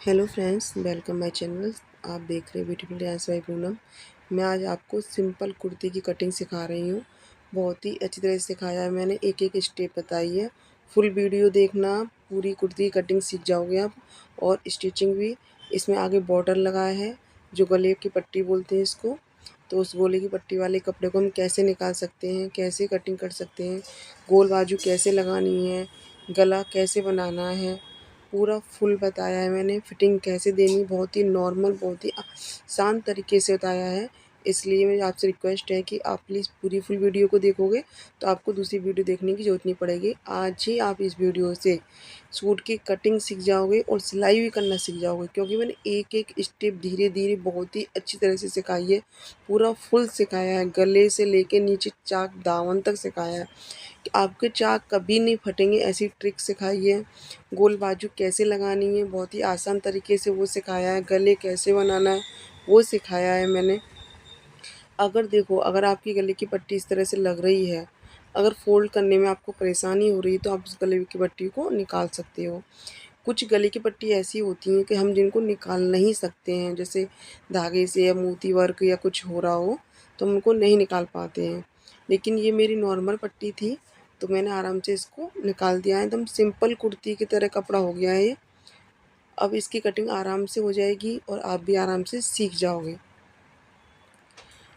Hello friends, welcome my channel. आप देख रहे हैं ब्यूटीफुल डांस बाय पूनम। मैं आज आपको सिंपल कुर्ती की कटिंग सिखा रही हूँ। बहुत ही अच्छी तरह से सिखाया है मैंने, एक एक स्टेप बताई है। फुल वीडियो देखना, पूरी कुर्ती की कटिंग सीख जाओगे आप। और स्टिचिंग भी इसमें आगे बॉर्डर लगाया है, जो गले की पट्टी बोलते हैं इसको। तो उस गोले की पट्टी वाले कपड़े को हम कैसे निकाल सकते हैं, कैसे कटिंग कर सकते हैं, गोल बाजू कैसे लगानी है, गला कैसे बनाना है, पूरा फुल बताया है मैंने। फिटिंग कैसे देनी, बहुत ही नॉर्मल, बहुत ही आसान तरीके से बताया है। इसलिए मेरी आपसे रिक्वेस्ट है कि आप प्लीज़ पूरी फुल वीडियो को देखोगे तो आपको दूसरी वीडियो देखने की ज़रूरत नहीं पड़ेगी। आज ही आप इस वीडियो से सूट की कटिंग सीख जाओगे और सिलाई भी करना सीख जाओगे, क्योंकि मैंने एक एक स्टेप धीरे धीरे बहुत ही अच्छी तरह से सिखाई है। पूरा फुल सिखाया है, गले से लेके नीचे चाक दामन तक सिखाया है कि आपके चाक कभी नहीं फटेंगे, ऐसी ट्रिक सिखाई है। गोल बाजू कैसे लगानी है बहुत ही आसान तरीके से वो सिखाया है। गले कैसे बनाना है वो सिखाया है मैंने। अगर देखो, अगर आपकी गले की पट्टी इस तरह से लग रही है, अगर फ़ोल्ड करने में आपको परेशानी हो रही है तो आप उस गले की पट्टी को निकाल सकते हो। कुछ गले की पट्टी ऐसी होती हैं कि हम जिनको निकाल नहीं सकते हैं, जैसे धागे से या मोती वर्क या कुछ हो रहा हो तो हम उनको नहीं निकाल पाते हैं। लेकिन ये मेरी नॉर्मल पट्टी थी तो मैंने आराम से इसको निकाल दिया है। एकदम सिंपल कुर्ती की तरह कपड़ा हो गया है ये। अब इसकी कटिंग आराम से हो जाएगी और आप भी आराम से सीख जाओगे।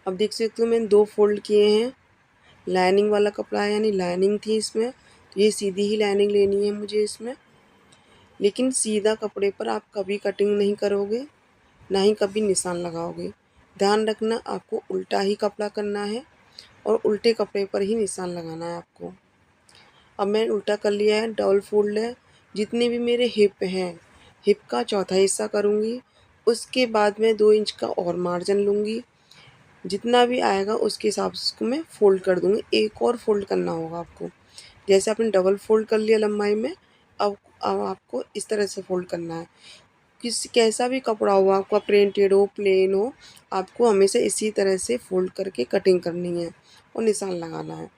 अब देख सकते हो मैंने 2 फ़ोल्ड किए हैं। लाइनिंग वाला कपड़ा है, यानी लाइनिंग थी इसमें, तो ये सीधी ही लाइनिंग लेनी है मुझे इसमें। लेकिन सीधा कपड़े पर आप कभी कटिंग नहीं करोगे, ना ही कभी निशान लगाओगे। ध्यान रखना, आपको उल्टा ही कपड़ा करना है और उल्टे कपड़े पर ही निशान लगाना है आपको। अब मैंने उल्टा कर लिया है, डबल फ़ोल्ड है। जितने भी मेरे हिप हैं, हिप का चौथा हिस्सा करूँगी। उसके बाद मैं 2 इंच का और मार्जिन लूँगी। जितना भी आएगा उसके हिसाब से उसको मैं फ़ोल्ड कर दूँगी। एक और फ़ोल्ड करना होगा आपको। जैसे आपने डबल फ़ोल्ड कर लिया लंबाई में, अब आपको इस तरह से फ़ोल्ड करना है। कैसा भी कपड़ा हो, आपका प्रिंटेड हो, प्लेन हो, आपको हमेशा इसी तरह से फ़ोल्ड करके कटिंग करनी है और निशान लगाना है।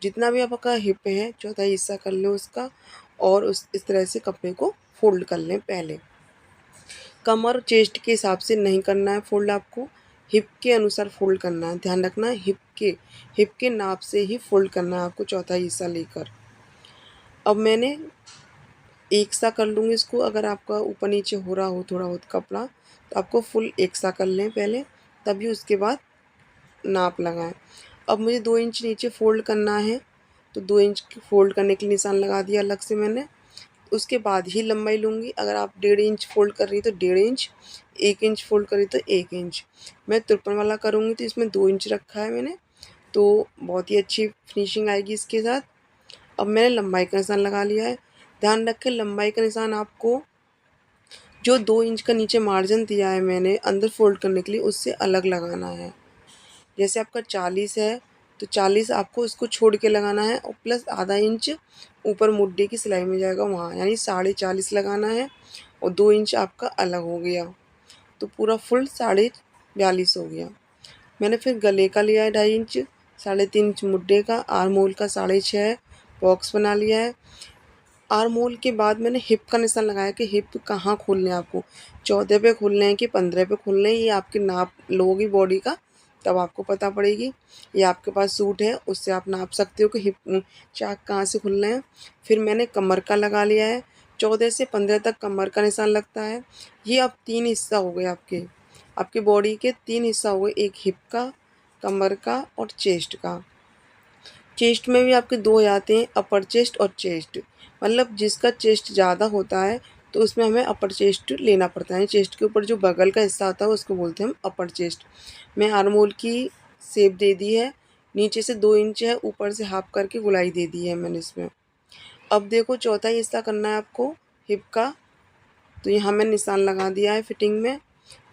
जितना भी आपका हिप है, चौथाई हिस्सा कर लें उसका, और उस इस तरह से कपड़े को फ़ोल्ड कर लें पहले। कमर चेस्ट के हिसाब से नहीं करना है फ़ोल्ड आपको, हिप के अनुसार फ़ोल्ड करना है। ध्यान रखना, हिप के नाप से ही फ़ोल्ड करना है आपको, चौथाई हिस्सा लेकर। अब मैंने एक सा कर लूँगी इसको। अगर आपका ऊपर नीचे हो रहा हो थोड़ा बहुत कपड़ा, तो आपको फुल एक सा कर लें पहले, तभी उसके बाद नाप लगाएं। अब मुझे 2 इंच नीचे फ़ोल्ड करना है, तो 2 इंच फ़ोल्ड करने के लिए निशान लगा दिया अलग से मैंने। उसके बाद ही लंबाई लूँगी। अगर आप 1.5 इंच फ़ोल्ड कर रही है तो 1.5 इंच, 1 इंच फ़ोल्ड कर रही तो 1 इंच। मैं तिरपन वाला करूँगी तो इसमें 2 इंच रखा है मैंने, तो बहुत ही अच्छी फिनिशिंग आएगी इसके साथ। अब मैंने लंबाई का निशान लगा लिया है। ध्यान रखें, लंबाई का निशान आपको जो 2 इंच का नीचे मार्जिन दिया है मैंने अंदर फ़ोल्ड करने के लिए, उससे अलग लगाना है। जैसे आपका 40 है तो 40 आपको इसको छोड़ के लगाना है, और प्लस आधा इंच ऊपर मुड्ढे की सिलाई में जाएगा वहाँ, यानी 40.5 लगाना है। और 2 इंच आपका अलग हो गया, तो पूरा फुल 42.5 हो गया। मैंने फिर गले का लिया है 2.5 इंच, 3.5 इंच मुड्ढे का, आर्म होल का 6.5 बॉक्स बना लिया है। आर्म होल के बाद मैंने हिप का निशान लगाया कि हिप कहाँ खोलने हैं आपको, 14 पे खोलने हैं कि 15 पे खोलने हैं। ये आपके नाप लोगी बॉडी का, तब आपको पता पड़ेगी। ये आपके पास सूट है, उससे आप नाप सकते हो कि हिप चाक कहाँ से खुलना है। फिर मैंने कमर का लगा लिया है, 14 से 15 तक कमर का निशान लगता है। ये अब 3 हिस्सा हो गए आपके, आपकी बॉडी के 3 हिस्सा हो गए, एक हिप का, कमर का और चेस्ट का। चेस्ट में भी आपके 2 आते हैं, अपर चेस्ट और चेस्ट। मतलब जिसका चेस्ट ज़्यादा होता है तो उसमें हमें अपर चेस्ट लेना पड़ता है। चेस्ट के ऊपर जो बगल का हिस्सा होता है उसको बोलते हैं हम अपर चेस्ट। मैं आर्म होल की शेप दे दी है, नीचे से 2 इंच है, ऊपर से हाफ करके गोलाई दे दी है मैंने इसमें। अब देखो, चौथा हिस्सा करना है आपको हिप का, तो यहाँ मैंने निशान लगा दिया है फिटिंग में।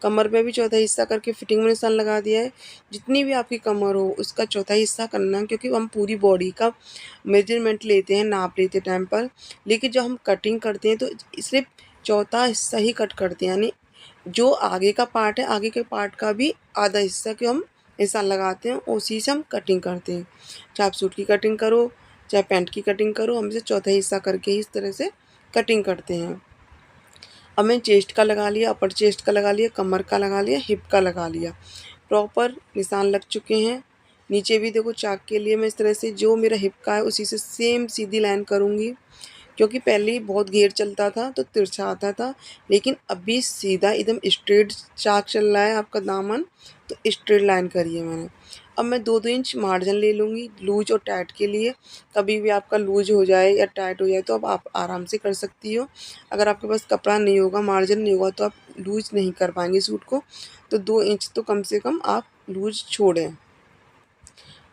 कमर पे भी चौथा हिस्सा करके फिटिंग में निशान लगा दिया है। जितनी भी आपकी कमर हो उसका चौथा हिस्सा करना है, क्योंकि हम पूरी बॉडी का मेजरमेंट लेते हैं नाप लेते टाइम पर। लेकिन जब हम कटिंग करते हैं तो सिर्फ चौथा हिस्सा ही कट करते हैं, यानी जो आगे का पार्ट है, आगे के पार्ट का भी आधा हिस्सा के हम निशान लगाते हैं, उसी से हम कटिंग करते हैं। चाहे आप सूट की कटिंग करो, चाहे पैंट की कटिंग करो, हम इसे चौथा हिस्सा करके ही इस तरह से कटिंग करते हैं। अब मैं चेस्ट का लगा लिया, अपर चेस्ट का लगा लिया, कमर का लगा लिया, हिप का लगा लिया। प्रॉपर निशान लग चुके हैं। नीचे भी देखो चाक के लिए मैं इस तरह से जो मेरा हिप का है उसी से सेम सीधी लाइन करूँगी, क्योंकि पहले ही बहुत घेर चलता था तो तिरछा आता था, लेकिन अभी सीधा एकदम स्ट्रेट चाक चल रहा है आपका दामन, तो स्ट्रेट लाइन करिए मैंने। अब मैं 2-2 इंच मार्जिन ले लूँगी लूज और टाइट के लिए। कभी भी आपका लूज हो जाए या टाइट हो जाए तो अब आप आराम से कर सकती हो। अगर आपके पास कपड़ा नहीं होगा, मार्जिन नहीं होगा, तो आप लूज नहीं कर पाएंगे सूट को, तो 2 इंच तो कम से कम आप लूज छोड़ें।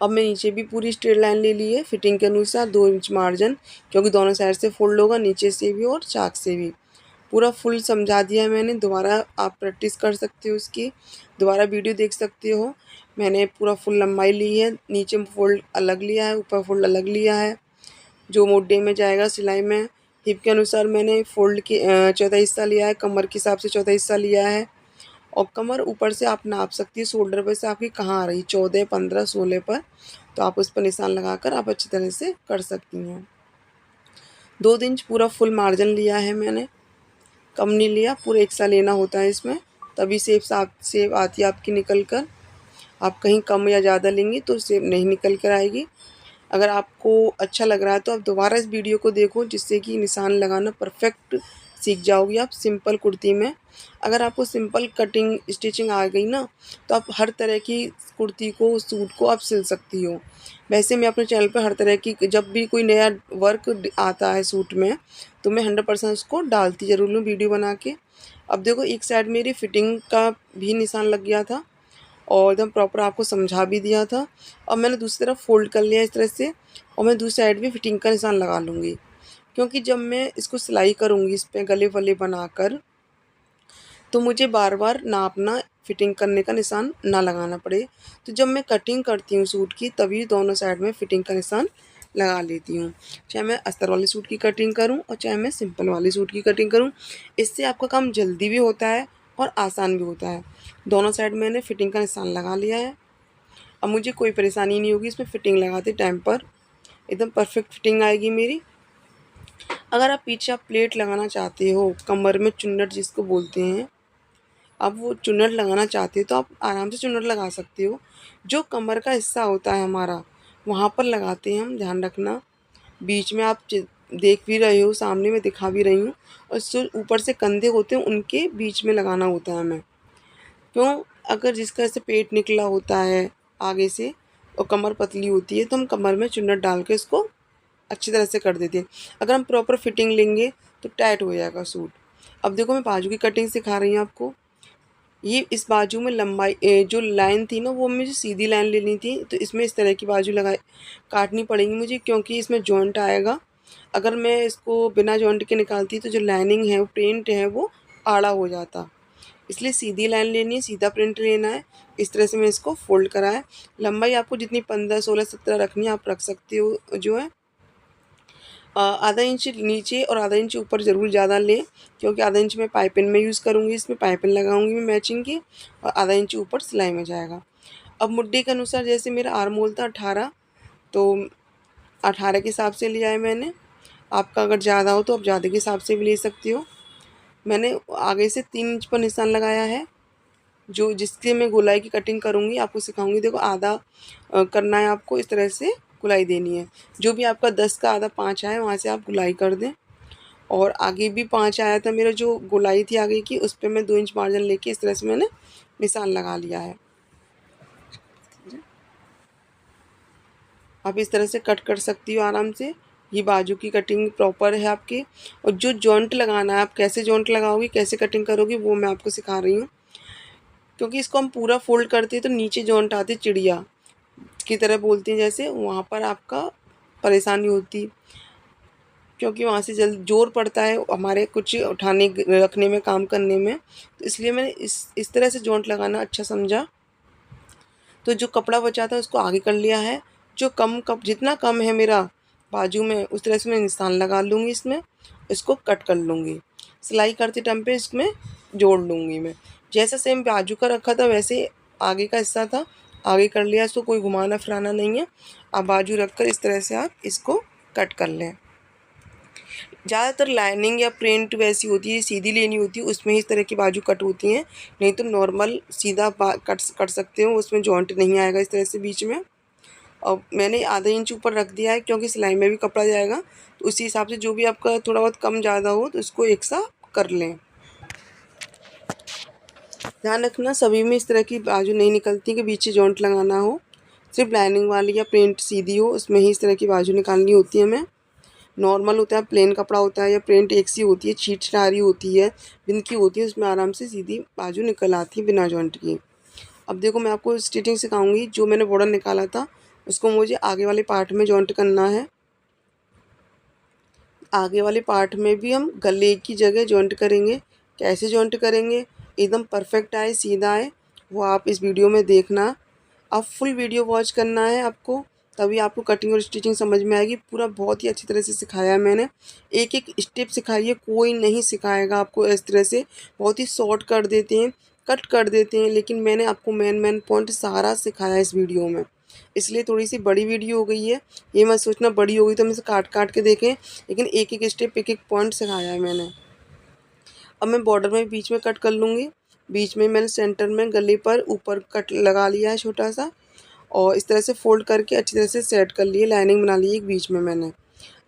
अब मैं नीचे भी पूरी स्ट्रेट लाइन ले ली है फिटिंग के अनुसार, 2 इंच मार्जिन, क्योंकि दोनों साइड से फोल्ड होगा, नीचे से भी और चाक से भी। पूरा फुल समझा दिया है मैंने, दोबारा आप प्रैक्टिस कर सकते हो उसकी, दोबारा वीडियो देख सकते हो। मैंने पूरा फुल लंबाई ली है, नीचे फोल्ड अलग लिया है, ऊपर फोल्ड अलग लिया है, जो मोटे में जाएगा सिलाई में। हिप के अनुसार मैंने फोल्ड के चौथा हिस्सा लिया है, कमर के हिसाब से चौथा हिस्सा लिया है, और कमर ऊपर से आप नाप सकती है शोल्डर पर से आपकी कहाँ आ रही, 14, 15, 16 पर, तो आप उस पर निशान लगाकर आप अच्छी तरह से कर सकती हैं। 2 इंच पूरा फुल मार्जिन लिया है मैंने, कम नहीं लिया, पूरा एक सा लेना होता है इसमें, तभी सेप आती है आपकी निकल कर। आप कहीं कम या ज़्यादा लेंगी तो सेप नहीं निकल कर आएगी। अगर आपको अच्छा लग रहा है तो आप दोबारा इस वीडियो को देखो, जिससे कि निशान लगाना परफेक्ट सीख जाओगी आप सिंपल कुर्ती में। अगर आपको सिंपल कटिंग स्टिचिंग आ गई ना, तो आप हर तरह की कुर्ती को, सूट को आप सिल सकती हो। वैसे मैं अपने चैनल पर हर तरह की, जब भी कोई नया वर्क आता है सूट में, तो मैं 100% उसको डालती ज़रूर हूँ वीडियो बना के। अब देखो एक साइड मेरी फिटिंग का भी निशान लग गया था और एकदम प्रॉपर आपको समझा भी दिया था। और मैंने दूसरी तरफ फ़ोल्ड कर लिया इस तरह से, और मैं दूसरी साइड भी फिटिंग का निशान लगा लूँगी, क्योंकि जब मैं इसको सिलाई करूँगी इस पे गले वले बनाकर, तो मुझे बार बार नापना, फिटिंग करने का निशान ना लगाना पड़े। तो जब मैं कटिंग करती हूँ सूट की, तभी दोनों साइड में फिटिंग का निशान लगा लेती हूँ, चाहे मैं अस्तर वाले सूट की कटिंग करूँ और चाहे मैं सिंपल वाले सूट की कटिंग करूँ। इससे आपका काम जल्दी भी होता है और आसान भी होता है। दोनों साइड मैंने फिटिंग का निशान लगा लिया है। अब मुझे कोई परेशानी नहीं होगी इसमें फिटिंग लगाते टाइम पर, एकदम परफेक्ट फिटिंग आएगी मेरी। अगर आप पीछे आप प्लेट लगाना चाहते हो, कमर में चुन्नट जिसको बोलते हैं, आप वो चुन्नट लगाना चाहते हो तो आप आराम से चुन्नट लगा सकते हो। जो कमर का हिस्सा होता है हमारा, वहाँ पर लगाते हैं हम, ध्यान रखना। बीच में आप देख भी रहे हो, सामने मैं दिखा भी रही हूँ, और जो ऊपर से कंधे होते हैं उनके बीच में लगाना होता है हमें। क्यों? अगर जिसका ऐसे पेट निकला होता है आगे से और कमर पतली होती है, तो हम कमर में चुन्नट डाल के इसको अच्छी तरह से कर देते हैं। अगर हम प्रॉपर फिटिंग लेंगे तो टाइट हो जाएगा सूट। अब देखो मैं बाजू की कटिंग सिखा रही हूँ आपको। ये इस बाजू में लंबाई जो लाइन थी ना, वो मुझे सीधी लाइन लेनी थी, तो इसमें इस तरह की बाजू लगाई काटनी पड़ेगी मुझे, क्योंकि इसमें जॉइंट आएगा। अगर मैं इसको बिना जॉइंट के निकालती तो जो लाइनिंग है, वो प्रिंट है, वो आड़ा हो जाता। इसलिए सीधी लाइन लेनी है, सीधा प्रिंट लेना है। इस तरह से मैं इसको फोल्ड करा है। लंबाई आपको जितनी 15, 16, 17 रखनी है आप रख सकते हो, जो है आधा इंच नीचे और आधा इंच ऊपर ज़रूर ज़्यादा लें, क्योंकि आधा इंच मैं पाइपिंग में यूज़ करूँगी, इसमें पाइपिंग लगाऊंगी मैं मैचिंग की, और आधा इंच ऊपर सिलाई में जाएगा। अब मुड्डी के अनुसार, जैसे मेरा आर्म होल था 18, तो 18 के हिसाब से लिया है मैंने। आपका अगर ज़्यादा हो तो आप ज़्यादा के हिसाब से भी ले सकते हो। मैंने आगे से 3 इंच पर निशान लगाया है, जो जिसके मैं गोलाई की कटिंग करूँगी, आपको सिखाऊंगी। देखो आधा करना है आपको, इस तरह से गुलाई देनी है। जो भी आपका 10 का आधा 5 आए वहाँ से आप गुलाई कर दें। और आगे भी 5 आया था मेरा, जो गोलाई थी आगे की, उस पर मैं 2 इंच मार्जिन लेके इस तरह से मैंने निशान लगा लिया है। आप इस तरह से कट कर सकती हो आराम से। ये बाजू की कटिंग प्रॉपर है आपकी। और जो जॉइंट लगाना है, आप कैसे जॉइंट लगाओगी, कैसे कटिंग करोगी, वो मैं आपको सिखा रही हूँ। क्योंकि इसको हम पूरा फोल्ड करते हैं तो नीचे जॉइंट आती, चिड़िया की तरह बोलती हैं जैसे, वहाँ पर आपका परेशानी होती, क्योंकि वहाँ से जल्द जोर पड़ता है हमारे कुछ उठाने रखने में, काम करने में। तो इसलिए मैंने इस तरह से जॉइंट लगाना अच्छा समझा। तो जो कपड़ा बचा था उसको आगे कर लिया है। जो जितना कम है मेरा बाजू में, उस तरह से मैं निशान लगा लूँगी इसमें, इसको कट कर लूँगी। सिलाई करते टाइम पे इसमें जोड़ लूँगी मैं। जैसा सेम बाजू का रखा था वैसे आगे का हिस्सा था, आगे कर लिया। इसको कोई घुमाना फिराना नहीं है। आप बाजू रख कर इस तरह से आप इसको कट कर लें। ज़्यादातर लाइनिंग या प्रिंट वैसी होती है, सीधी लेनी होती है, उसमें ही इस तरह की बाजू कट होती हैं। नहीं तो नॉर्मल सीधा कट सकते हो, उसमें जॉइंट नहीं आएगा इस तरह से बीच में। और मैंने आधा इंच ऊपर रख दिया है क्योंकि सिलाई में भी कपड़ा जाएगा, तो उसी हिसाब से जो भी आपका थोड़ा बहुत कम ज़्यादा हो तो इसको एक सा कर लें। ध्यान रखना सभी में इस तरह की बाजू नहीं निकलती कि बीच से जॉइंट लगाना हो, सिर्फ लाइनिंग वाली या प्रिंट सीधी हो उसमें ही इस तरह की बाजू निकालनी होती है हमें। नॉर्मल होता है, प्लेन कपड़ा होता है या प्रिंट एक सी होती है, छीट छारी होती है, बिन की होती है, उसमें आराम से सीधी बाजू निकल आती है बिना जॉइंट की। अब देखो मैं आपको स्टिचिंग सिखाऊंगी। जो मैंने बॉर्डर निकाला था उसको मुझे आगे वाले पार्ट में जॉइंट करना है। आगे वाले पार्ट में भी हम गले की जगह जॉइंट करेंगे। कैसे जॉइंट करेंगे एकदम परफेक्ट आए, सीधा आए, वो आप इस वीडियो में देखना। अब फुल वीडियो वॉच करना है आपको, तभी आपको कटिंग और स्टिचिंग समझ में आएगी। पूरा बहुत ही अच्छी तरह से सिखाया है मैंने, एक एक स्टेप सिखाई है, कोई नहीं सिखाएगा आपको इस तरह से। बहुत ही शॉर्ट कर देते हैं, कट कर देते हैं, लेकिन मैंने आपको मेन पॉइंट सारा सिखाया है इस वीडियो में। इसलिए थोड़ी सी बड़ी वीडियो हो गई है, ये मत सोचना बड़ी हो गई तो हम इसे काट काट के देखें, लेकिन एक एक स्टेप एक एक पॉइंट सिखाया है मैंने। अब मैं बॉर्डर में बीच में कट कर लूँगी। बीच में मैंने सेंटर में गले पर ऊपर कट लगा लिया है छोटा सा, और इस तरह से फोल्ड करके अच्छी तरह से सेट कर लिए, लाइनिंग बना ली एक बीच में मैंने।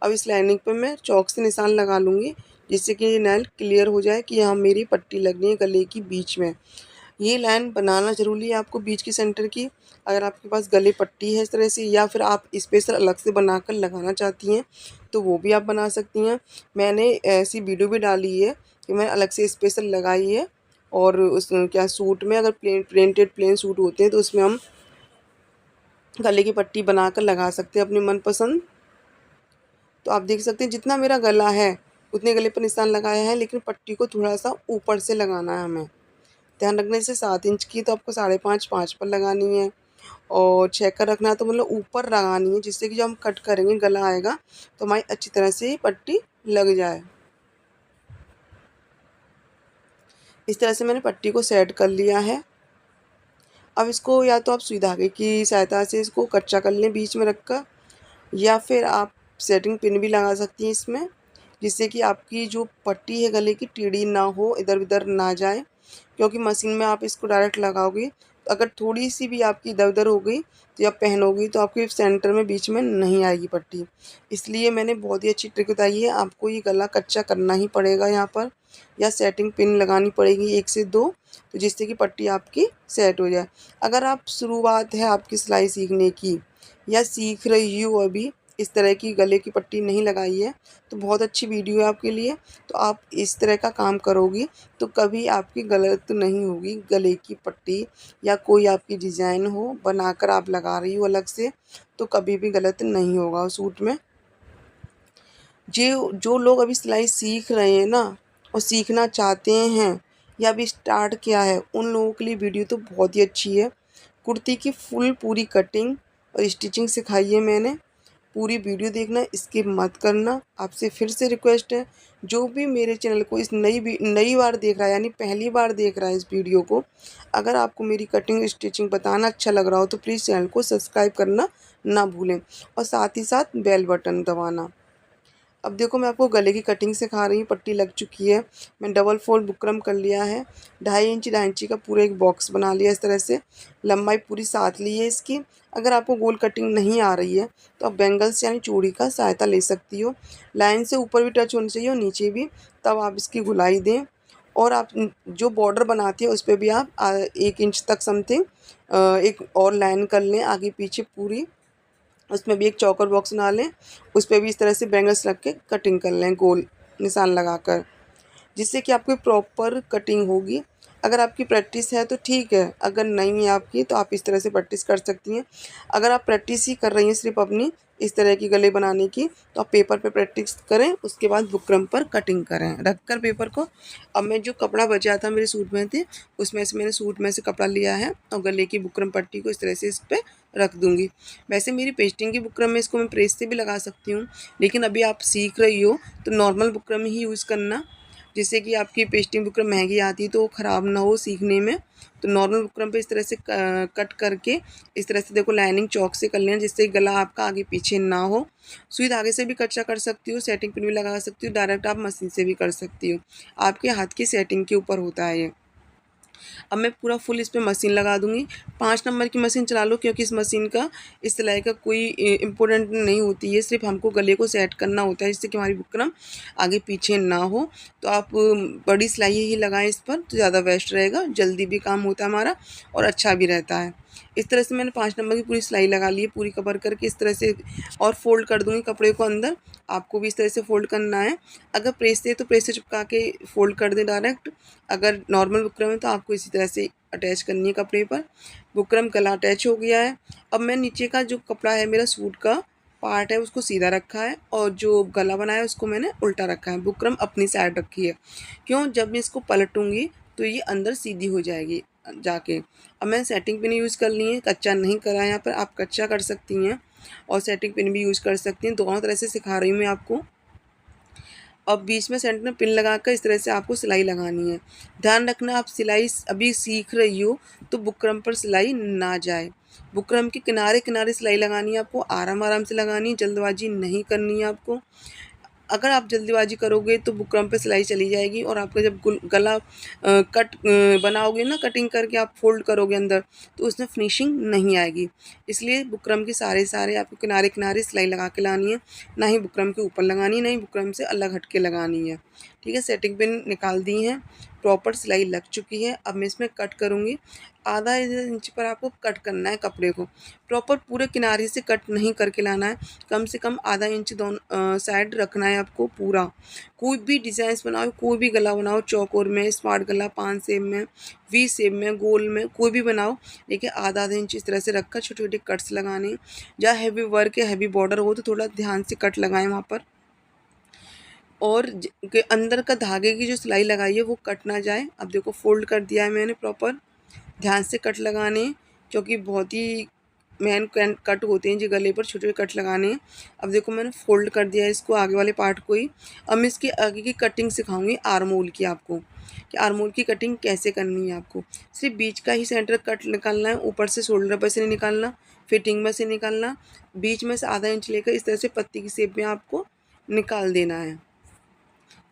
अब इस लाइनिंग पे मैं चौक से निशान लगा लूँगी, जिससे कि ये लाइन क्लियर हो जाए कि यहाँ मेरी पट्टी लगनी है गले की बीच में। ये लाइन बनाना ज़रूरी है आपको बीच की सेंटर की। अगर आपके पास गले पट्टी है इस तरह से, या फिर आप स्पेशल अलग से बनाकर लगाना चाहती हैं तो वो भी आप बना सकती हैं। मैंने ऐसी वीडियो भी डाली है कि मैंने अलग से स्पेशल लगाई है। और उस क्या सूट में अगर प्लेन सूट होते हैं तो उसमें हम गले की पट्टी बनाकर लगा सकते हैं अपनी मनपसंद। तो आप देख सकते हैं जितना मेरा गला है उतने गले पर निशान लगाया है, लेकिन पट्टी को थोड़ा सा ऊपर से लगाना है हमें। ध्यान रखना, जैसे 7 इंच की तो आपको 5.5 5 पर लगानी है, और 6 का रखना है तो मतलब ऊपर लगानी है, जिससे कि जब हम कट करेंगे गला आएगा तो हमारी अच्छी तरह से पट्टी लग जाए। इस तरह से मैंने पट्टी को सेट कर लिया है। अब इसको या तो आप सुई धागे की सहायता से इसको कच्चा कर लें बीच में रखकर, या फिर आप सेटिंग पिन भी लगा सकती हैं इसमें, जिससे कि आपकी जो पट्टी है गले की टेढ़ी ना हो, इधर उधर ना जाए। क्योंकि मशीन में आप इसको डायरेक्ट लगाओगे तो अगर थोड़ी सी भी आपकी इधर उधर हो गई तो जब पहनोगी तो आपके सेंटर में बीच में नहीं आएगी पट्टी। इसलिए मैंने बहुत ही अच्छी ट्रिक बताई है, आपको ये गला कच्चा करना ही पड़ेगा यहाँ पर, या सेटिंग पिन लगानी पड़ेगी 1 से 2, तो जिससे कि पट्टी आपकी सेट हो जाए। अगर आप शुरुआत है आपकी सिलाई सीखने की, या सीख रही हो अभी, इस तरह की गले की पट्टी नहीं लगाई है, तो बहुत अच्छी वीडियो है आपके लिए। तो आप इस तरह का काम करोगी तो कभी आपकी गलत नहीं होगी। गले की पट्टी या कोई आपकी डिज़ाइन हो बनाकर आप लगा रही हो अलग से, तो कभी भी गलत नहीं होगा उस सूट में। जो लोग अभी सिलाई सीख रहे हैं ना, और सीखना चाहते हैं या अभी स्टार्ट किया है, उन लोगों के लिए वीडियो तो बहुत ही अच्छी है। कुर्ती की फुल पूरी कटिंग और स्टिचिंग सिखाई है मैंने। पूरी वीडियो देखना, स्किप मत करना। आपसे फिर से रिक्वेस्ट है, जो भी मेरे चैनल को इस नई बार देख रहा है, यानी पहली बार देख रहा है इस वीडियो को, अगर आपको मेरी कटिंग स्टिचिंग बताना अच्छा लग रहा हो तो प्लीज़ चैनल को सब्सक्राइब करना ना भूलें, और साथ ही साथ बेल बटन दबाना। अब देखो मैं आपको गले की कटिंग सिखा रही हूँ। पट्टी लग चुकी है, मैं डबल फोल्ड बुकरम कर लिया है, 2.5 इंची का पूरा एक बॉक्स बना लिया इस तरह से। लंबाई पूरी 7 ली है इसकी। अगर आपको गोल कटिंग नहीं आ रही है तो आप बैंगल्स यानी चूड़ी का सहायता ले सकती हो। लाइन से ऊपर भी टच होनी चाहिए और नीचे भी, तब आप इसकी गुलाई दें। और आप जो बॉर्डर बनाती है उस पर भी आप 1 इंच तक समथिंग एक और लाइन कर लें आगे पीछे पूरी। उसमें भी एक चौकर बॉक्स बना लें, उस पे भी इस तरह से बैंगल्स रख के कटिंग कर लें गोल निशान लगाकर, जिससे कि आपकी प्रॉपर कटिंग होगी। अगर आपकी प्रैक्टिस है तो ठीक है, अगर नहीं है आपकी तो आप इस तरह से प्रैक्टिस कर सकती हैं। अगर आप प्रैक्टिस ही कर रही हैं सिर्फ अपनी इस तरह की गले बनाने की, तो आप पेपर पे प्रैक्टिस करें, उसके बाद बुकरम पर कटिंग करें रख कर पेपर को। अब मैं जो कपड़ा बचा था मेरे सूट में थे, उसमें से मैंने सूट में से कपड़ा लिया है और गले की बुकरम पट्टी को इस तरह से इस पर रख दूँगी। वैसे मेरी पेस्टिंग की बुकरम में इसको मैं प्रेस से भी लगा सकती हूँ, लेकिन अभी आप सीख रही हो तो नॉर्मल बुकरम ही यूज़ करना, जिससे कि आपकी पेस्टिंग बुकरम महंगी आती है तो वो ख़राब ना हो सीखने में। तो नॉर्मल बुकरम पे इस तरह से कट करके इस तरह से देखो लाइनिंग चौक से कर लेना, जिससे गला आपका आगे पीछे ना हो। सुई धागे से भी कच्चा कर सकती हो, सेटिंग पिन भी लगा सकती हो, डायरेक्ट आप मशीन से भी कर सकती हो, आपके हाथ की सेटिंग के ऊपर होता है ये। अब मैं पूरा फुल इस पे मशीन लगा दूँगी। 5 नंबर की मशीन चला लो, क्योंकि इस मशीन का इस सिलाई का कोई इम्पोर्टेंट नहीं होती है, सिर्फ हमको गले को सेट करना होता है जिससे कि हमारी बुकरम आगे पीछे ना हो। तो आप बड़ी सिलाई ही लगाएं इस पर, तो ज़्यादा बेस्ट रहेगा, जल्दी भी काम होता है हमारा और अच्छा भी रहता है। इस तरह से मैंने 5 नंबर की पूरी सिलाई लगा ली है, पूरी कवर करके इस तरह से, और फ़ोल्ड कर दूँगी कपड़े को अंदर। आपको भी इस तरह से फ़ोल्ड करना है। अगर प्रेस से तो प्रेस से चिपका के फ़ोल्ड कर दें डायरेक्ट। अगर नॉर्मल बुकरम है तो आपको इसी तरह से अटैच करनी है कपड़े पर। बुकरम गला अटैच हो गया है। अब मैं नीचे का जो कपड़ा है मेरा सूट का पार्ट है उसको सीधा रखा है, और जो गला बनाया है उसको मैंने उल्टा रखा है। बुकरम अपनी साइड रखी है। क्यों? जब मैं इसको पलटूंगी तो ये अंदर सीधी हो जाएगी जाके। अब मैंने सेटिंग पिन यूज़ कर ली है, कच्चा नहीं करा है यहाँ पर, आप कच्चा कर सकती हैं और सेटिंग पिन भी यूज़ कर सकती हैं। दोनों तरह से सिखा रही हूँ मैं आपको। अब बीच में सेंटर में पिन लगाकर इस तरह से आपको सिलाई लगानी है। ध्यान रखना, आप सिलाई अभी सीख रही हो तो बुकरम पर सिलाई ना जाए। बुकरम के किनारे किनारे सिलाई लगानी है आपको, आराम आराम से लगानी है, जल्दबाजी नहीं करनी है आपको। अगर आप जल्दीबाजी करोगे तो बुकरम पे सिलाई चली जाएगी, और आपका जब गला कट बनाओगे ना, कटिंग करके आप फोल्ड करोगे अंदर, तो उसमें फिनिशिंग नहीं आएगी। इसलिए बुकरम के सारे सारे आपको किनारे किनारे सिलाई लगा के लानी है, ना ही बुकरम के ऊपर लगानी है, ना ही बुकरम से अलग हट के लगानी है। ठीक है, सेटिंग पिन निकाल दी है, प्रॉपर सिलाई लग चुकी है। अब मैं इसमें कट करूँगी। आधा इंच पर आपको कट करना है कपड़े को, प्रॉपर पूरे किनारे से कट नहीं करके लाना है। कम से कम आधा इंच दोनों साइड रखना है आपको पूरा। कोई भी डिज़ाइंस बनाओ, कोई भी गला बनाओ, चौकोर में, स्मार्ट गला, पान शेप में, वी शेप में, गोल में, कोई भी बनाओ, देखिए आधा आधा इंच इस तरह से रखकर छोटे छोटे कट्स लगाने। जहाँ हैवी वर्क है, हैवी बॉर्डर हो तो थोड़ा ध्यान से कट लगाएं वहाँ पर, और के अंदर का धागे की जो सिलाई लगाई है वो कट ना जाए। अब देखो फोल्ड कर दिया है मैंने प्रॉपर, ध्यान से कट लगाने हैं, क्योंकि बहुत ही मेन कट होते हैं जो गले पर, छोटे छोटे कट लगाने हैं। अब देखो मैंने फोल्ड कर दिया है इसको, आगे वाले पार्ट को ही। अब मैं इसकी आगे की कटिंग सिखाऊंगी आर्म होल की आपको, कि आर्म होल की कटिंग कैसे करनी है आपको। सिर्फ बीच का ही सेंटर कट निकालना है, ऊपर से शोल्डर पर से नहीं निकालना, फिटिंग में से निकालना। बीच में से आधा इंच लेकर इस तरह से पत्ती की शेप में आपको निकाल देना है।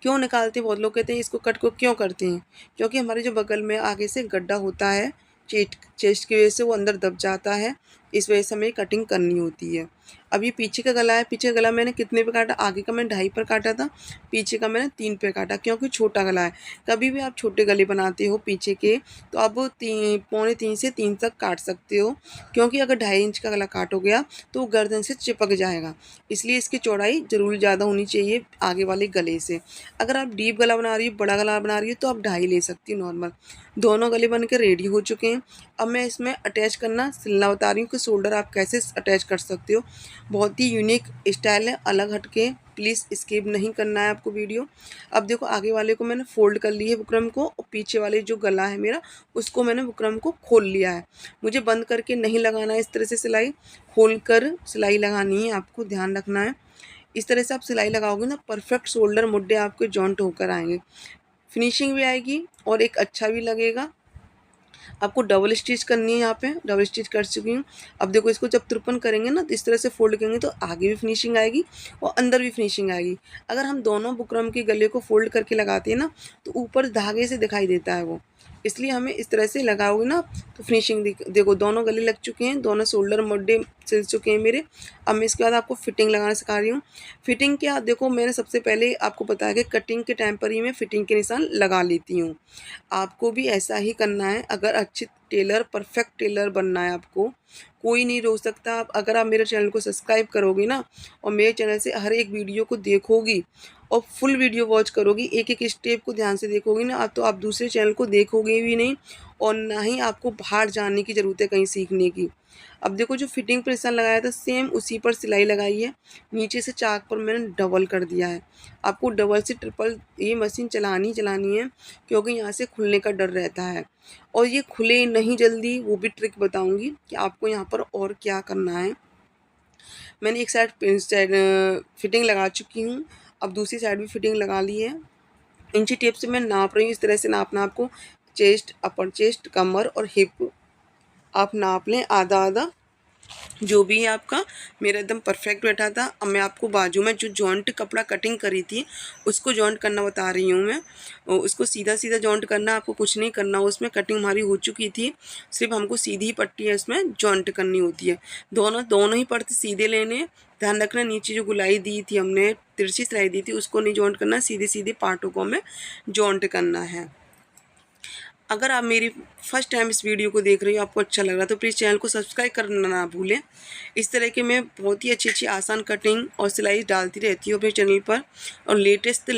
क्यों निकालते हैं? बहुत लोग कहते हैं इसको कट को क्यों करते हैं, क्योंकि हमारे जो बगल में आगे से गड्ढा होता है चेस्ट की वजह से, वो अंदर दब जाता है, इस वजह से हमें कटिंग करनी होती है। अब ये पीछे का गला है, पीछे का गला मैंने कितने पे काटा? आगे का मैंने 2.5 पर काटा था, पीछे का मैंने 3 पे काटा, क्योंकि छोटा गला है। कभी भी आप छोटे गले बनाते हो पीछे के, तो आप 3.25 से 3 तक काट सकते हो, क्योंकि अगर 2.5 इंच का गला काटोगे आप तो वो गर्दन से चिपक जाएगा। इसलिए इसकी चौड़ाई ज़रूर ज़्यादा होनी चाहिए आगे वाले गले से। अगर आप डीप गला बना रही हो, बड़ा गला बना रही हो, तो आप 2.5 ले सकती हो नॉर्मल। दोनों गले बन के रेडी हो चुके हैं। अब मैं इसमें अटैच करना सिलना बता रही हूँ कि शोल्डर आप कैसे अटैच कर सकते हो। बहुत ही यूनिक स्टाइल है, अलग हटके, प्लीज़ स्किप नहीं करना है आपको वीडियो। अब देखो आगे वाले को मैंने फोल्ड कर लिया है बुकरम को, और पीछे वाले जो गला है मेरा उसको मैंने बुकरम को खोल लिया है। मुझे बंद करके नहीं लगाना है, इस तरह से सिलाई खोल कर सिलाई लगानी है, आपको ध्यान रखना है। इस तरह से आप सिलाई लगाओगे ना, परफेक्ट शोल्डर मुड्डे आपके जॉइंट होकर आएंगे, फिनिशिंग भी आएगी और एक अच्छा भी लगेगा। आपको डबल स्टिच करनी है, यहाँ पे डबल स्टिच कर चुकी हूँ। अब देखो इसको जब तुरपन करेंगे ना, तो इस तरह से फोल्ड करेंगे तो आगे भी फिनिशिंग आएगी और अंदर भी फिनिशिंग आएगी। अगर हम दोनों बुकरम के गले को फोल्ड करके लगाते हैं ना, तो ऊपर धागे से दिखाई देता है वो, इसलिए हमें इस तरह से लगाओगे ना तो फिनिशिंग देखो दोनों गले लग चुके हैं, दोनों शोल्डर मुड्डे सिल चुके हैं मेरे। अब मैं इसके बाद आपको फिटिंग लगाना सिखा रही हूँ। फिटिंग क्या, देखो मैंने सबसे पहले आपको बताया कि कटिंग के टाइम पर ही मैं फिटिंग के निशान लगा लेती हूँ। आपको भी ऐसा ही करना है। अगर अच्छी टेलर, परफेक्ट टेलर बनना है आपको, कोई नहीं रोक सकता। आप अगर आप मेरे चैनल को सब्सक्राइब करोगी ना, और मेरे चैनल से हर एक वीडियो को देखोगी और फुल वीडियो वॉच करोगी, एक एक स्टेप को ध्यान से देखोगी ना, आप तो आप दूसरे चैनल को देखोगे भी नहीं, और ना ही आपको बाहर जाने की ज़रूरत है कहीं सीखने की। अब देखो जो फिटिंग पर निशान लगाया था सेम उसी पर सिलाई लगाई है। नीचे से चाक पर मैंने डबल कर दिया है। आपको डबल से ट्रिपल ये मशीन चलानी है, क्योंकि यहाँ से खुलने का डर रहता है, और ये खुले नहीं जल्दी, वो भी ट्रिक बताऊंगी कि आपको यहाँ पर और क्या करना है। मैंने एक साइड फिटिंग लगा चुकी हूँ, अब दूसरी साइड भी फिटिंग लगा ली है। इंची टेप से मैं नाप रही हूँ। इस तरह से नापना आपको, चेस्ट, अपर चेस्ट, कमर और हिप आप नाप लें आधा आधा, जो भी है आपका। मेरा एकदम परफेक्ट बैठा था। अब मैं आपको बाजू में जो जॉइंट कपड़ा कटिंग करी थी उसको जॉइंट करना बता रही हूँ मैं। उसको सीधा सीधा जॉइंट करना, आपको कुछ नहीं करना। उसमें कटिंग हमारी हो चुकी थी, सिर्फ हमको सीधी पट्टी है उसमें जॉइंट करनी होती है। दोनों दोनों ही पट्टी सीधे लेने। ध्यान रखना नीचे जो गुलाई दी थी हमने, तिरछी सिलाई दी थी, उसको नहीं जॉइंट करना, सीधे सीधे पार्टों को हमें जॉइंट करना है। अगर आप मेरी फर्स्ट टाइम इस वीडियो को देख रही हो, आपको अच्छा लग रहा है तो प्लीज़ चैनल को सब्सक्राइब करना ना भूलें। इस तरह के मैं बहुत ही अच्छी अच्छी आसान कटिंग और सिलाई डालती रहती हूँ अपने चैनल पर, और लेटेस्ट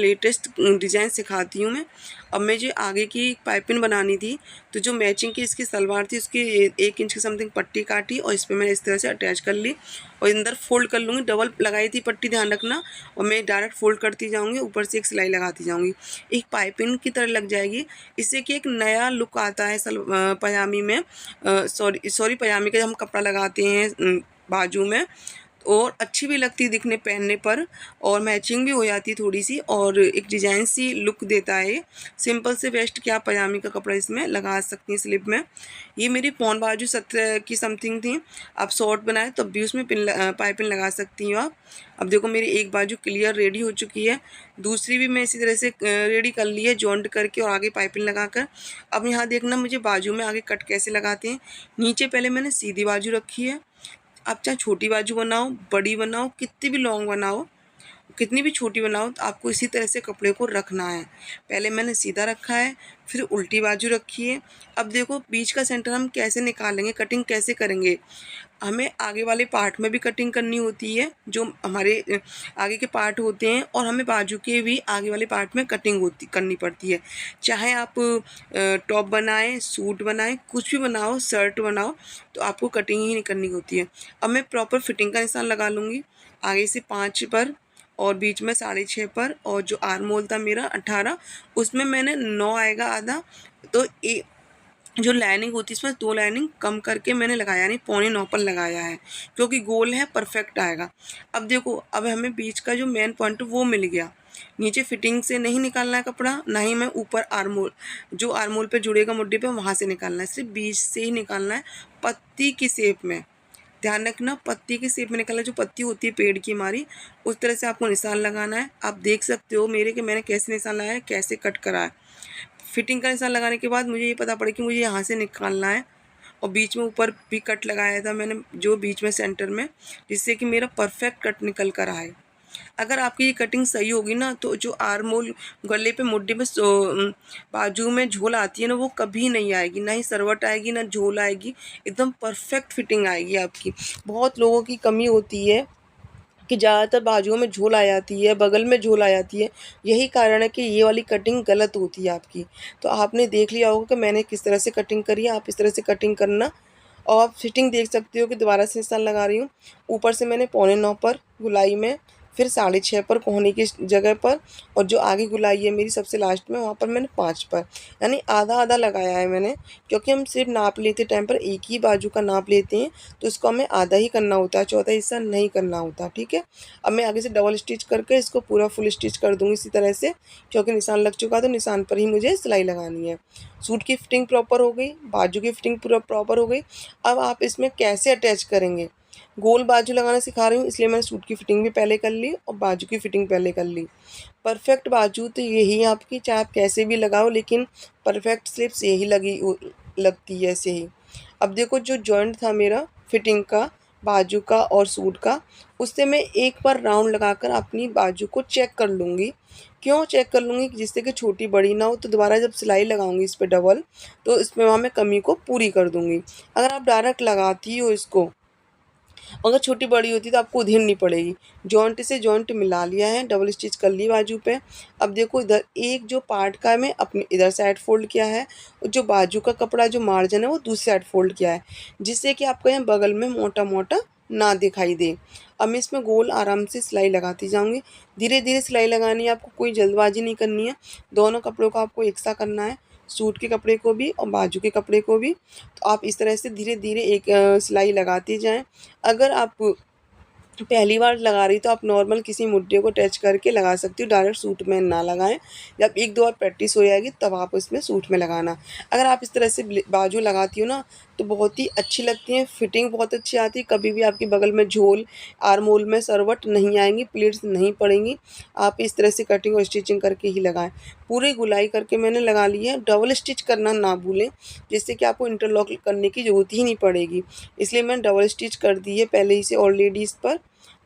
डिज़ाइन सिखाती हूँ मैं। अब मैं जो आगे की पाइपिंग बनानी थी, तो जो मैचिंग की इसकी सलवार थी उसकी 1 इंच की समथिंग पट्टी काटी और इस पर मैंने इस तरह से अटैच कर ली और अंदर फोल्ड कर लूँगी। डबल लगाई थी पट्टी, ध्यान रखना, और मैं डायरेक्ट फोल्ड करती जाऊँगी, ऊपर से एक सिलाई लगाती जाऊँगी। एक पाइपिंग की तरह लग जाएगी, इससे कि एक नया लुक आता है पजामी में। सॉरी पजामी का हम कपड़ा लगाते हैं बाजू में, और अच्छी भी लगती है दिखने पहनने पर, और मैचिंग भी हो जाती है थोड़ी सी, और एक डिज़ाइन सी लुक देता है। सिंपल से वेस्ट क्या पजामी का कपड़ा इसमें लगा सकती हैं स्लिप में। ये मेरी पौन बाजू 17 की समथिंग थी। आप शॉर्ट बनाए तब भी उसमें पाइपिंग लगा सकती हो आप। अब देखो मेरी एक बाजू क्लियर रेडी हो चुकी है, दूसरी भी मैं इसी तरह से रेडी कर ली है जॉइंट करके और आगे पाइपिंग लगाकर। अब यहाँ देखना मुझे बाजू में आगे कट कैसे लगाते हैं। नीचे पहले मैंने सीधी बाजू रखी है। आप चाहे छोटी बाजू बनाओ, बड़ी बनाओ, कितनी भी लॉन्ग बनाओ, कितनी भी छोटी बनाओ, तो आपको इसी तरह से कपड़े को रखना है। पहले मैंने सीधा रखा है, फिर उल्टी बाजू रखी है। अब देखो बीच का सेंटर हम कैसे निकालेंगे, कटिंग कैसे करेंगे। हमें आगे वाले पार्ट में भी कटिंग करनी होती है, जो हमारे आगे के पार्ट होते हैं, और हमें बाजू के भी आगे वाले पार्ट में कटिंग करनी पड़ती है। चाहे आप टॉप बनाएं, सूट बनाएं, कुछ भी बनाओ, शर्ट बनाओ, तो आपको कटिंग ही नहीं करनी होती है। अब मैं प्रॉपर फिटिंग का निशान लगा लूँगी, आगे से 5 पर और बीच में 6.5 पर, और जो आर्म होल था मेरा 18, उसमें मैंने 9 आएगा आधा, तो जो लाइनिंग होती है इसमें 2 लाइनिंग कम करके मैंने लगाया, यानी 8.25 पर लगाया है, क्योंकि गोल है, परफेक्ट आएगा। अब देखो, अब हमें बीच का जो मेन पॉइंट वो मिल गया। नीचे फिटिंग से नहीं निकालना है कपड़ा, ना ही मैं ऊपर आर्मोल, जो आर्मोल पे जुड़ेगा मुड्ढे पे, वहाँ से निकालना है, सिर्फ बीच से ही निकालना है, पत्ती की शेप में। ध्यान रखना, पत्ती की शेप में निकालना, जो पत्ती होती है पेड़ की हमारी, उस तरह से आपको निशान लगाना है। आप देख सकते हो मेरे कि मैंने कैसे निशान लगाया है, कैसे कट करा है। फिटिंग का निशान लगाने के बाद मुझे ये पता पड़ा कि मुझे यहाँ से निकालना है, और बीच में ऊपर भी कट लगाया था मैंने, जो बीच में सेंटर में, जिससे कि मेरा परफेक्ट कट निकल कर आए। अगर आपकी ये कटिंग सही होगी ना, तो जो आर्म होल, गले पे, मुड्ढे में, बाजू में झोल आती है ना, वो कभी नहीं आएगी, ना ही सरवट आएगी, ना झोल आएगी, एकदम परफेक्ट फिटिंग आएगी आपकी। बहुत लोगों की कमी होती है कि ज़्यादातर बाजुओं में झोल आ जाती है, बगल में झोल आ जाती है। यही कारण है कि ये वाली कटिंग गलत होती है आपकी। तो आपने देख लिया होगा कि मैंने किस तरह से कटिंग करी है, आप इस तरह से कटिंग करना। और आप फिटिंग देख सकते हो कि दोबारा से निशान लगा रही हूँ। ऊपर से मैंने 8.25 पर गुलाई में, फिर 6.5 पर कोहनी की जगह पर, और जो आगे गुलाई है मेरी सबसे लास्ट में, वहाँ पर मैंने 5 पर, यानी आधा आधा लगाया है मैंने। क्योंकि हम सिर्फ नाप लेते टाइम पर एक ही बाजू का नाप लेते हैं, तो इसको हमें आधा ही करना होता है, चौथा हिस्सा नहीं करना होता, ठीक है। अब मैं आगे से डबल स्टिच करके इसको पूरा फुल स्टिच कर दूँगी इसी तरह से, क्योंकि निशान लग चुका है, तो निशान पर ही मुझे सिलाई लगानी है। सूट की फिटिंग प्रॉपर हो गई, बाजू की फिटिंग पूरा प्रॉपर हो गई। अब आप इसमें कैसे अटैच करेंगे, गोल बाजू लगाना सिखा रही हूँ, इसलिए मैंने सूट की फिटिंग भी पहले कर ली और बाजू की फिटिंग पहले कर ली। परफेक्ट बाजू तो यही है आपकी, चाहे आप कैसे भी लगाओ, लेकिन परफेक्ट स्लिप्स यही लगती है ऐसे ही। अब देखो जो जॉइंट था मेरा फिटिंग का, बाजू का और सूट का, उससे मैं एक बार राउंड लगाकर अपनी बाजू को चेक कर लूँगी। क्यों चेक कर लूँगी, जिससे कि छोटी बड़ी ना हो, तो दोबारा जब सिलाई लगाऊंगी इस पर डबल, तो इसमें वहाँ मैं कमी को पूरी कर दूँगी। अगर आप डायरेक्ट लगाती हो इसको, अगर छोटी बड़ी होती तो आपको उधेड़नी पड़ेगी। जॉइंट से जॉइंट मिला लिया है, डबल स्टिच कर ली बाजू पे। अब देखो इधर एक जो पार्ट का है मैं अपने इधर साइड फोल्ड किया है, और जो बाजू का कपड़ा जो मार्जिन है वो दूसरी साइड फोल्ड किया है, जिससे कि आपको यहाँ बगल में मोटा मोटा ना दिखाई दे। अब मैं इसमें गोल आराम से सिलाई लगाती जाऊँगी। धीरे धीरे सिलाई लगानी है आपको, कोई जल्दबाजी नहीं करनी है। दोनों कपड़ों को आपको एक सा करना है, सूट के कपड़े को भी और बाजू के कपड़े को भी। तो आप इस तरह से धीरे धीरे एक सिलाई लगाते जाएं। अगर आप पहली बार लगा रही तो आप नॉर्मल किसी मुद्दे को टच करके लगा सकती हो, डायरेक्ट सूट में ना लगाएं। जब एक दो बार प्रैक्टिस हो जाएगी तब आप इसमें सूट में लगाना। अगर आप इस तरह से बाजू लगाती हो ना तो बहुत ही अच्छी लगती हैं, फिटिंग बहुत अच्छी आती है। कभी भी आपके बगल में झोल, आर्म होल में सरवट नहीं आएंगी, प्लीट्स नहीं पड़ेंगी। आप इस तरह से कटिंग और स्टिचिंग करके ही लगाएं। पूरी गुलाई करके मैंने लगा ली है। डबल स्टिच करना ना भूलें, जिससे कि आपको इंटरलॉक करने की ज़रूरत ही नहीं पड़ेगी। इसलिए मैंने डबल स्टिच कर दी है पहले ही से ऑलरेडी इस पर।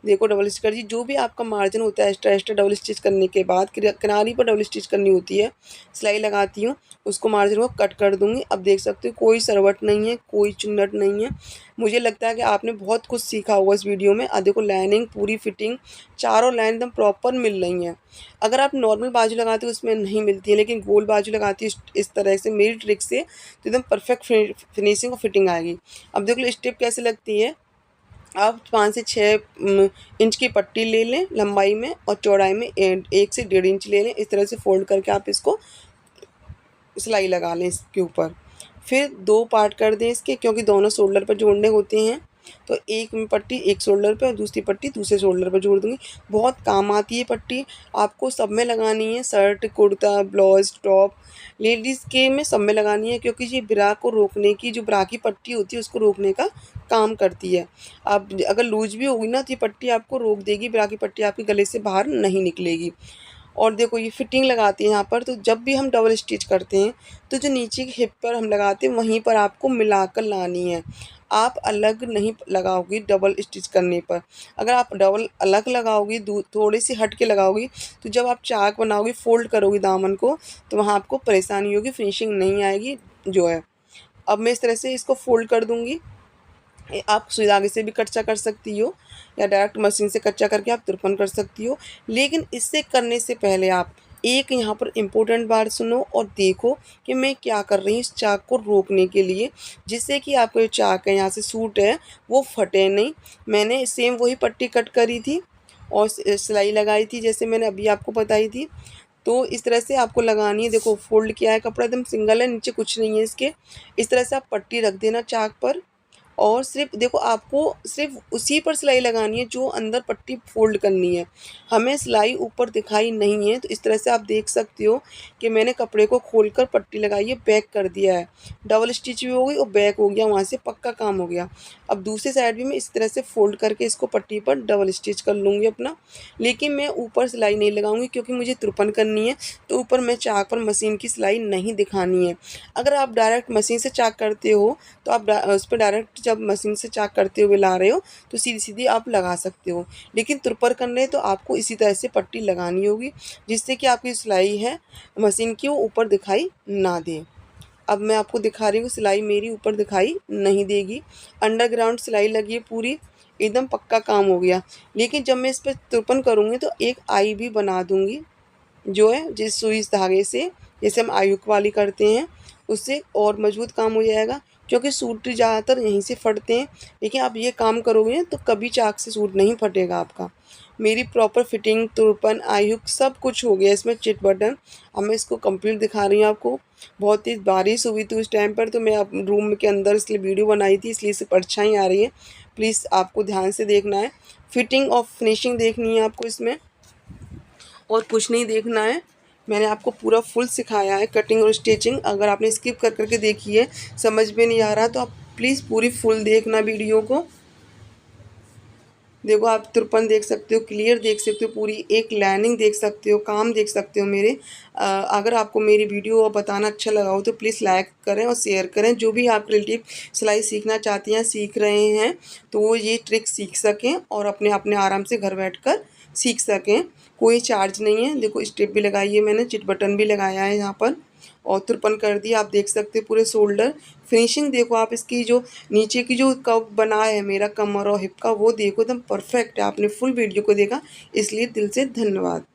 देखो डबल स्टिच कर दी। जो भी आपका मार्जिन होता है एक्स्ट्रा एक्स्ट्रा डबल स्टिच करने के बाद किनारी पर डबल स्टिच करनी होती है, सिलाई लगाती हूँ, उसको मार्जिन को कट कर दूँगी। अब देख सकते हो कोई सरवट नहीं है, कोई चुन्नट नहीं है। मुझे लगता है कि आपने बहुत कुछ सीखा होगा इस वीडियो में। देखो लाइनिंग पूरी फिटिंग, चारों लाइन एकदम प्रॉपर मिल रही हैं। अगर आप नॉर्मल बाजू लगाते हो उसमें नहीं मिलती है, लेकिन गोल बाजू लगाती हो इस तरह से मेरी ट्रिक से तो एकदम परफेक्ट फिनिशिंग और फिटिंग आएगी। अब देखो स्टेप कैसे लगती है। आप 5 से 6 इंच की पट्टी ले लें लंबाई में, और चौड़ाई में 1 से 1.5 इंच ले लें। इस तरह से फोल्ड करके आप इसको सिलाई लगा लें इसके ऊपर। फिर 2 पार्ट कर दें इसके, क्योंकि दोनों शोल्डर पर जोड़ने होते हैं। तो एक में पट्टी एक शोल्डर पे और दूसरी पट्टी दूसरे शोल्डर पर जोड़ दूँगी। बहुत काम आती है पट्टी, आपको सब में लगानी है, shirt, kurta, blouse, top, ladies के में सब में लगानी है, क्योंकि ये ब्रा को रोकने की, जो ब्रा की पट्टी होती है उसको रोकने का काम करती है। आप अगर लूज़ भी होगी ना तो ये पट्टी आपको रोक देगी, ब्रा की पट्टी आपके गले से बाहर नहीं निकलेगी। और देखो ये फिटिंग लगाती है यहाँ पर, तो जब भी हम डबल स्टिच करते हैं तो जो नीचे की हिप पर हम लगाते हैं वहीं पर आपको मिलाकर लानी है। आप अलग नहीं लगाओगी डबल स्टिच करने पर। अगर आप डबल अलग लगाओगी, थोड़ी सी हट के लगाओगी, तो जब आप चाक बनाओगी, फोल्ड करोगी दामन को, तो वहाँ आपको परेशानी होगी, फिनिशिंग नहीं आएगी जो है। अब मैं इस तरह से इसको फोल्ड कर दूँगी। आप सुई धागे से भी कच्चा कर सकती हो, या डायरेक्ट मशीन से कच्चा करके आप तुरपन कर सकती हो। लेकिन इससे करने से पहले आप एक यहाँ पर इम्पोर्टेंट बात सुनो और देखो कि मैं क्या कर रही हूँ इस चाक को रोकने के लिए, जिससे कि आपका जो चाक है यहाँ से सूट है वो फटे नहीं। मैंने सेम वही पट्टी कट करी थी और सिलाई लगाई थी जैसे मैंने अभी आपको बताई थी। तो इस तरह से आपको लगानी है। देखो फोल्ड किया है, कपड़ा एकदम सिंगल है, नीचे कुछ नहीं है इसके। इस तरह से आप पट्टी रख देना चाक पर, और सिर्फ देखो आपको सिर्फ उसी पर सिलाई लगानी है जो अंदर पट्टी फोल्ड करनी है। हमें सिलाई ऊपर दिखाई नहीं है, तो इस तरह से आप देख सकते हो कि मैंने कपड़े को खोलकर पट्टी लगाई है, बैक कर दिया है। डबल स्टिच भी हो गई और बैक हो गया, वहाँ से पक्का काम हो गया। अब दूसरी साइड भी मैं इस तरह से फोल्ड करके इसको पट्टी पर डबल स्टिच कर लूँगी अपना। लेकिन मैं ऊपर सिलाई नहीं लगाऊंगी, क्योंकि मुझे तुरपन करनी है, तो ऊपर मैं चाक पर मशीन की सिलाई नहीं दिखानी है। अगर आप डायरेक्ट मशीन से चाक करते हो तो आप उस पर डायरेक्ट जब मशीन से चाक करते हुए ला रहे हो तो सीधी सीधी आप लगा सकते हो। लेकिन तुरपर करने तो आपको इसी तरह से पट्टी लगानी होगी, जिससे कि आपकी सिलाई है मशीन की वो ऊपर दिखाई ना दे। अब मैं आपको दिखा रही हूँ सिलाई मेरी ऊपर दिखाई नहीं देगी। अंडरग्राउंड सिलाई लगी है पूरी, एकदम पक्का काम हो गया। लेकिन जब मैं इस पर तुरपन करूँगी तो एक आई भी बना दूँगी, जो है जिस सुई धागे से, जैसे हम आयुक वाली करते हैं, उससे और मजबूत काम हो जाएगा। क्योंकि सूट ज़्यादातर यहीं से फटते हैं, लेकिन आप ये काम करोगे तो कभी चाक से सूट नहीं फटेगा आपका। मेरी प्रॉपर फिटिंग, तुरपन, आयुक सब कुछ हो गया इसमें, चिट बटन। अब मैं इसको कंप्लीट दिखा रही हूँ आपको। बहुत तेज़ बारिश हुई थी उस टाइम पर, तो मैं अब रूम के अंदर इसलिए वीडियो बनाई थी, इसलिए इसे परछाई आ रही है। प्लीज़ आपको ध्यान से देखना है, फिटिंग और फिनिशिंग देखनी है आपको इसमें, और कुछ नहीं देखना है। मैंने आपको पूरा फुल सिखाया है कटिंग और स्टिचिंग। अगर आपने स्किप कर करके देखी है, समझ में नहीं आ रहा, तो आप प्लीज़ पूरी फुल देखना वीडियो को। देखो आप तुरपन देख सकते हो, क्लियर देख सकते हो, पूरी एक लाइनिंग देख सकते हो, काम देख सकते हो मेरे। अगर आपको मेरी वीडियो बताना अच्छा लगा हो तो प्लीज़ लाइक करें और शेयर करें। जो भी आप रिलेटिव सिलाई सीखना चाहती हैं, सीख रहे हैं, तो वो ये ट्रिक सीख सकें और अपने अपने आराम से घर बैठकर सीख सकें। कोई चार्ज नहीं है। देखो स्टेप भी लगाई है मैंने, चिट बटन भी लगाया है यहाँ पर, और तुरपन कर दिया। आप देख सकते हो पूरे शोल्डर। फिनिशिंग देखो आप इसकी, जो नीचे की जो कव बना है मेरा कमर और हिप का, वो देखो एकदम परफेक्ट है। आपने फुल वीडियो को देखा, इसलिए दिल से धन्यवाद।